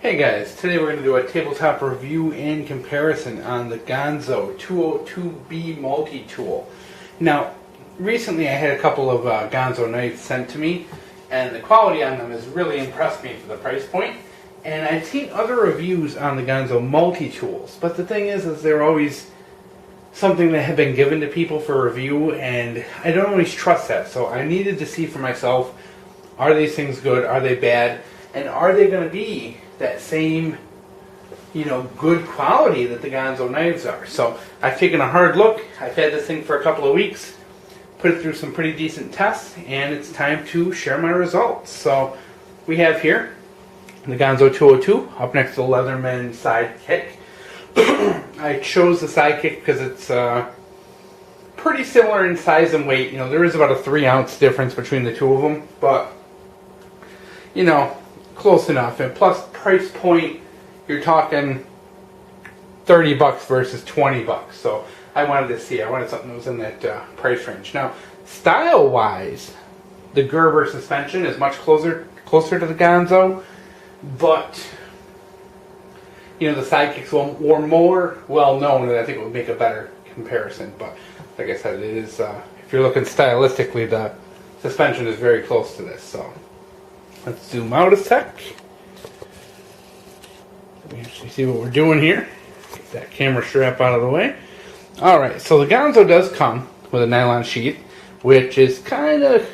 Hey guys, today we're going to do a tabletop review and comparison on the Gonzo 202B multi-tool. Now, recently I had a couple of Gonzo knives sent to me, and the quality on them has really impressed me for the price point. And I've seen other reviews on the Gonzo multi-tools, but the thing is they're always something that have been given to people for review, and I don't always trust that. So I needed to see for myself, are these things good, are they bad, and are they going to be that same, good quality that the Gonzo knives are. So I've taken a hard look. I've had this thing for a couple of weeks, put it through some pretty decent tests, and it's time to share my results. So we have here the Gonzo 202 up next to the Leatherman Sidekick. I chose the Sidekick because it's pretty similar in size and weight. There is about a 3-ounce difference between the two of them, but close enough. And plus price point, you're talking $30 versus $20. So I wanted something that was in that price range. Now, style wise, the Gerber suspension is much closer to the Gonzo, but the Sidekicks were more well known, and I think it would make a better comparison. But like I said, it is if you're looking stylistically, the suspension is very close to this. So let's zoom out a sec. Let me actually see what we're doing here. Get that camera strap out of the way. Alright, so the Gonzo does come with a nylon sheath, which is kind of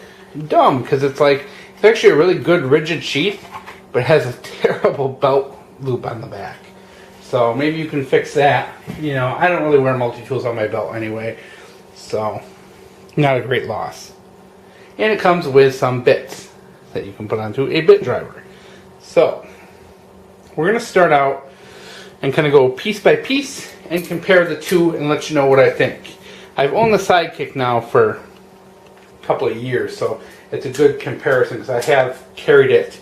dumb because it's actually a really good rigid sheath, but it has a terrible belt loop on the back. So maybe you can fix that. I don't really wear multi-tools on my belt anyway, so not a great loss. And it comes with some bits that you can put onto a bit driver. So we're going to start out and kind of go piece by piece and compare the two and let you know what I think. I've owned the Sidekick now for a couple of years, so it's a good comparison because I have carried it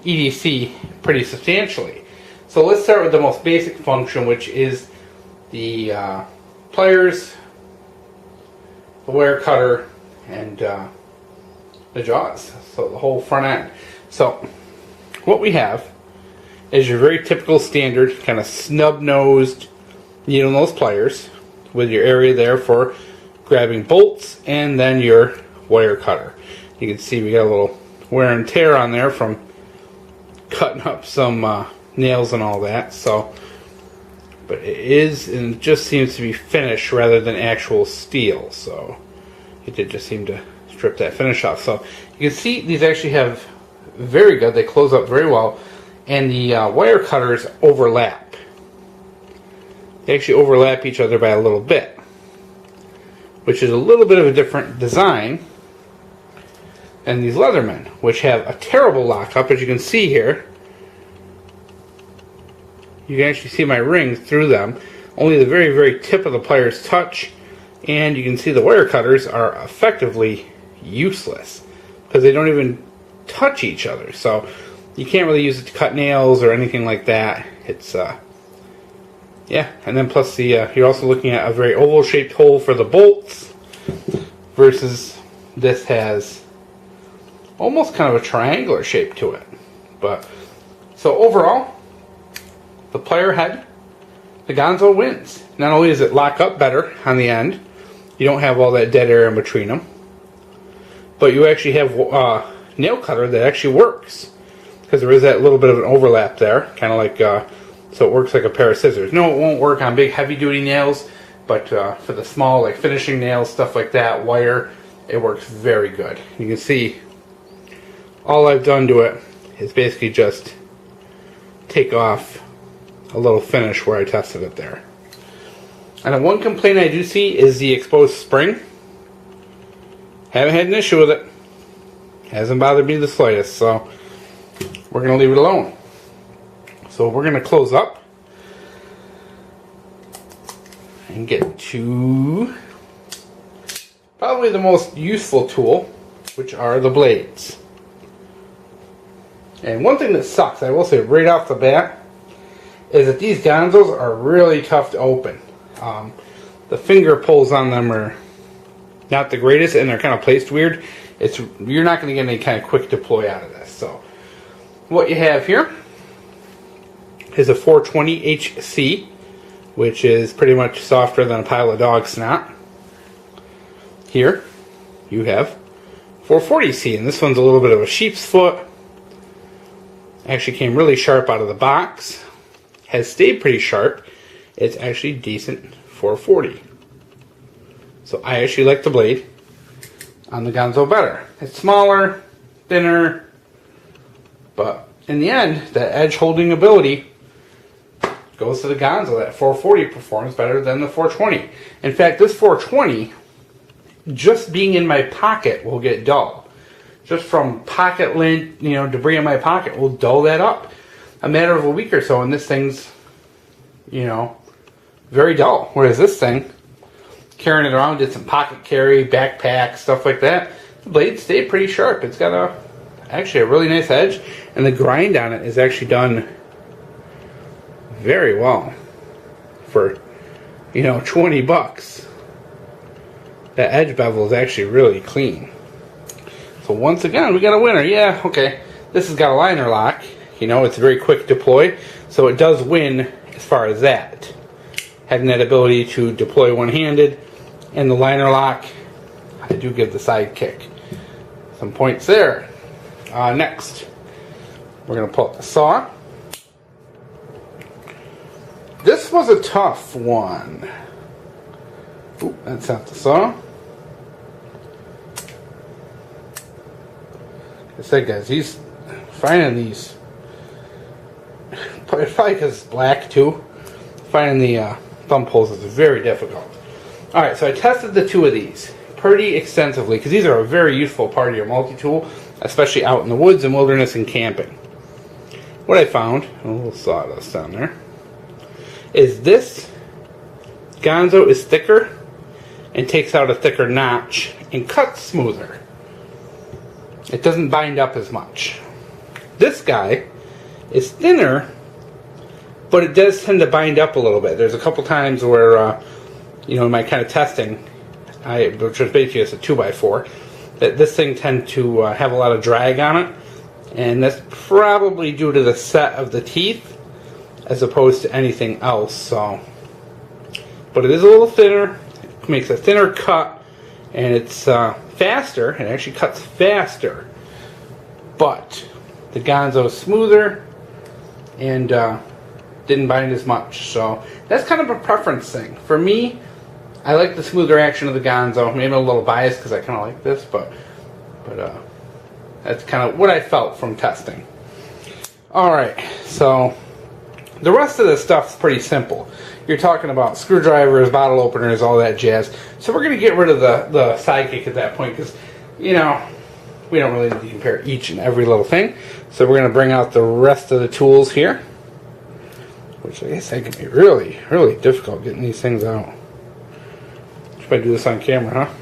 EDC pretty substantially. So let's start with the most basic function, which is the pliers, the wire cutter, and the jaws, so the whole front end. So what we have is your very typical standard kind of snub-nosed needle nose pliers with your area there for grabbing bolts, and then your wire cutter. You can see we got a little wear and tear on there from cutting up some nails and all that. So, but it is, and it just seems to be finish rather than actual steel. So it did just seem to strip that finish off. So you can see these actually have very good, they close up very well, and the wire cutters overlap. They actually overlap each other by a little bit, which is a little bit of a different design than these Leathermen, which have a terrible lockup. As you can see here, you can actually see my ring through them. Only the very, very tip of the pliers touch, and you can see the wire cutters are effectively useless because they don't even touch each other. So you can't really use it to cut nails or anything like that. It's yeah, and then plus the you're also looking at a very oval shaped hole for the bolts versus this has almost kind of a triangular shape to it. But so overall, the plier head, the Gonzo wins. Not only does it lock up better on the end, you don't have all that dead air in between them, but you actually have a nail cutter that actually works because there is that little bit of an overlap there, kind of like so it works like a pair of scissors. No, it won't work on big heavy duty nails, but for the small like finishing nails, stuff like that, wire, it works very good. You can see all I've done to it is basically just take off a little finish where I tested it there. And the one complaint I do see is the exposed spring. Haven't had an issue with it. Hasn't bothered me the slightest, so we're going to leave it alone. So we're going to close up and get to probably the most useful tool, which are the blades. And one thing that sucks, I will say right off the bat, is that these Gonzos are really tough to open. The finger pulls on them are not the greatest, and they're kind of placed weird. You're not going to get any kind of quick deploy out of this. So what you have here is a 420 HC, which is pretty much softer than a pile of dog snot. Here you have 440C, and this one's a little bit of a sheep's foot. Actually came really sharp out of the box. Has stayed pretty sharp. It's actually decent 440. So I actually like the blade on the Gonzo better. It's smaller, thinner, but in the end, the edge holding ability goes to the Gonzo. That 440 performs better than the 420. In fact, this 420, just being in my pocket will get dull. Just from pocket lint, debris in my pocket will dull that up. A matter of a week or so, and this thing's, very dull. Whereas this thing, carrying it around, did some pocket carry, backpack, stuff like that. The blade stayed pretty sharp. It's got actually a really nice edge, and the grind on it is actually done very well for, $20. That edge bevel is actually really clean. So once again, we got a winner. Yeah, okay. This has got a liner lock. It's a very quick deploy, so it does win as far as that. Having that ability to deploy one-handed, and the liner lock, I do give the sidekick some points there. Next, we're going to pull out the saw. This was a tough one. Ooh, that's not the saw. Like I said, guys, he's finding these. Probably because it's black too. Finding the thumb holes is very difficult. Alright, so I tested the two of these pretty extensively because these are a very useful part of your multi-tool, especially out in the woods and wilderness and camping. What I found, a little sawdust down there, is this Gonzo is thicker and takes out a thicker notch and cuts smoother. It doesn't bind up as much. This guy is thinner, but it does tend to bind up a little bit. There's a couple times where, in my kind of testing, which was basically just a 2x4, that this thing tends to have a lot of drag on it, and that's probably due to the set of the teeth as opposed to anything else. So, but it is a little thinner. It makes a thinner cut, and it's faster. It actually cuts faster, but the Gonzo is smoother and didn't bind as much. So that's kind of a preference thing. For me, I like the smoother action of the Gonzo. Maybe a little biased because I kind of like this, but that's kind of what I felt from testing. Alright, so the rest of this stuff is pretty simple. You're talking about screwdrivers, bottle openers, all that jazz. So we're going to get rid of the sidekick at that point because, we don't really need to compare each and every little thing. So we're going to bring out the rest of the tools here, which I guess can be really, really difficult getting these things out. Should I do this on camera, huh?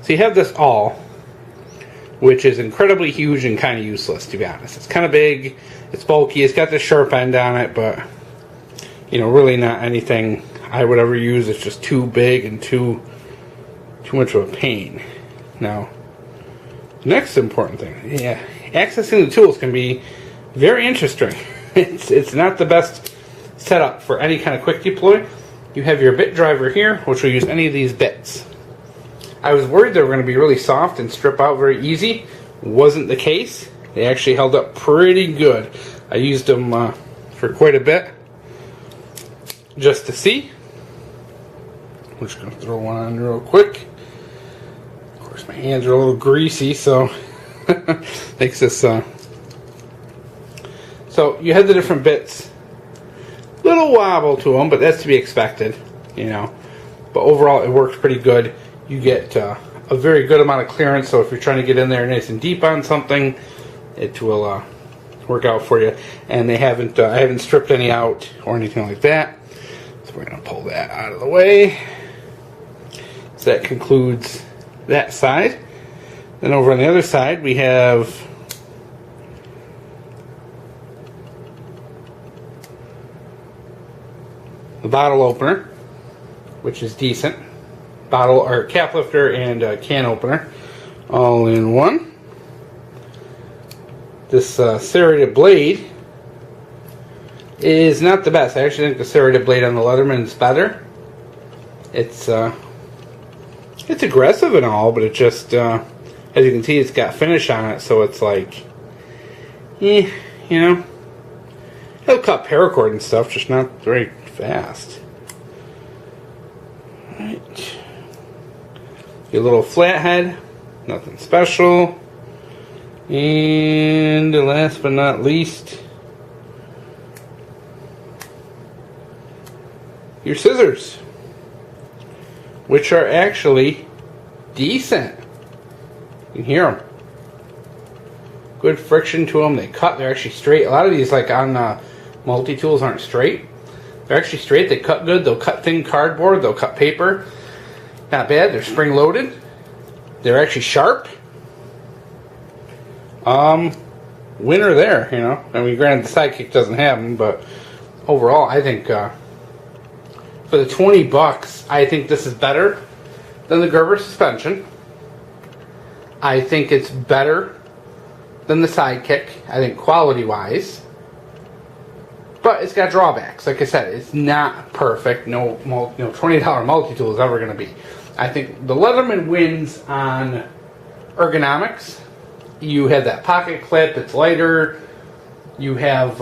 So you have this awl, which is incredibly huge and kind of useless, to be honest. It's kind of big, it's bulky, it's got this sharp end on it, but really not anything I would ever use. It's just too big and too much of a pain. Now, the next important thing, accessing the tools can be very interesting. It's not the best setup for any kind of quick deploy. You have your bit driver here, which will use any of these bits. I was worried they were going to be really soft and strip out very easy. Wasn't the case. They actually held up pretty good. I used them for quite a bit just to see. I'm just going to throw one on real quick. Of course, my hands are a little greasy, so makes this. So you have the different bits. Little wobble to them, but that's to be expected, But overall, it works pretty good. You get a very good amount of clearance, so if you're trying to get in there nice and deep on something, it will work out for you. And I haven't stripped any out or anything like that. So we're going to pull that out of the way. So that concludes that side. Then over on the other side, we have the bottle opener, which is decent. Bottle or cap lifter and can opener all in one. This serrated blade is not the best. I actually think the serrated blade on the Leatherman is better. It's aggressive and all, but it just, as you can see, it's got finish on it, so it's like, you know, it'll cut paracord and stuff, just not very fast. Alright. Your little flathead, nothing special. And last but not least, your scissors, which are actually decent. You can hear them. Good friction to them. They cut. They're actually straight. A lot of these, like on multi-tools, aren't straight. They're actually straight. They cut good. They'll cut thin cardboard. They'll cut paper. Not bad. They're spring-loaded. They're actually sharp. Winner there, you know. I mean, granted, the Sidekick doesn't have them, but overall, I think for the $20, I think this is better than the Gerber suspension. I think it's better than the Sidekick, I think, quality-wise. But it's got drawbacks. Like I said, it's not perfect. No $20 multi-tool is ever going to be. I think the Leatherman wins on ergonomics. You have that pocket clip. It's lighter. You have,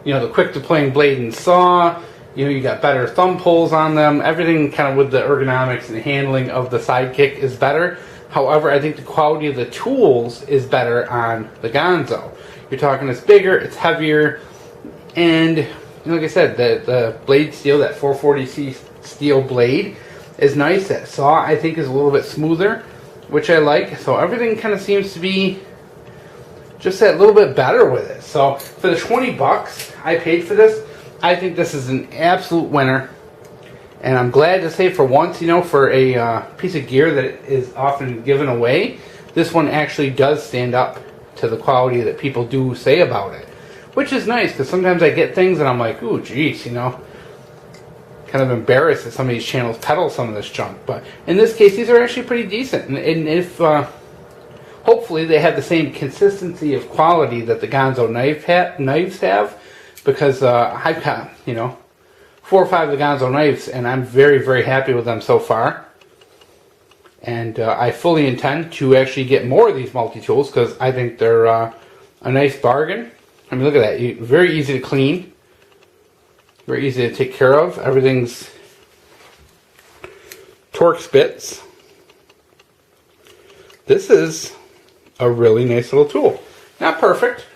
the quick-to-plane blade and saw. You got better thumb pulls on them. Everything kind of with the ergonomics and handling of the Sidekick is better. However, I think the quality of the tools is better on the Gonzo. You're talking it's bigger, it's heavier, and like I said, the blade steel, that 440C steel blade, is nice. That saw, I think, is a little bit smoother, which I like. So everything kind of seems to be just that little bit better with it. So for the $20 I paid for this, I think this is an absolute winner. And I'm glad to say for once, for a piece of gear that is often given away, this one actually does stand up to the quality that people do say about it. Which is nice, because sometimes I get things and I'm like, ooh, geez, kind of embarrassed that some of these channels peddle some of this junk. But in this case, these are actually pretty decent. And if, hopefully they have the same consistency of quality that the Gonzo knives have, because I've got, 4 or 5 of the Gonzo knives, and I'm very, very happy with them so far. And I fully intend to actually get more of these multi-tools, because I think they're a nice bargain. I mean, look at that. Very easy to clean. Very easy to take care of. Everything's Torx bits. This is a really nice little tool. Not perfect,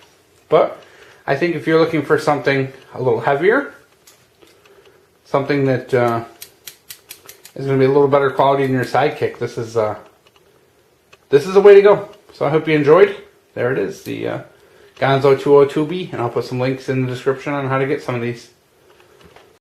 but I think if you're looking for something a little heavier, something that is going to be a little better quality than your Sidekick, this is a way to go. So I hope you enjoyed. There it is, the Gonzo 202B, and I'll put some links in the description on how to get some of these.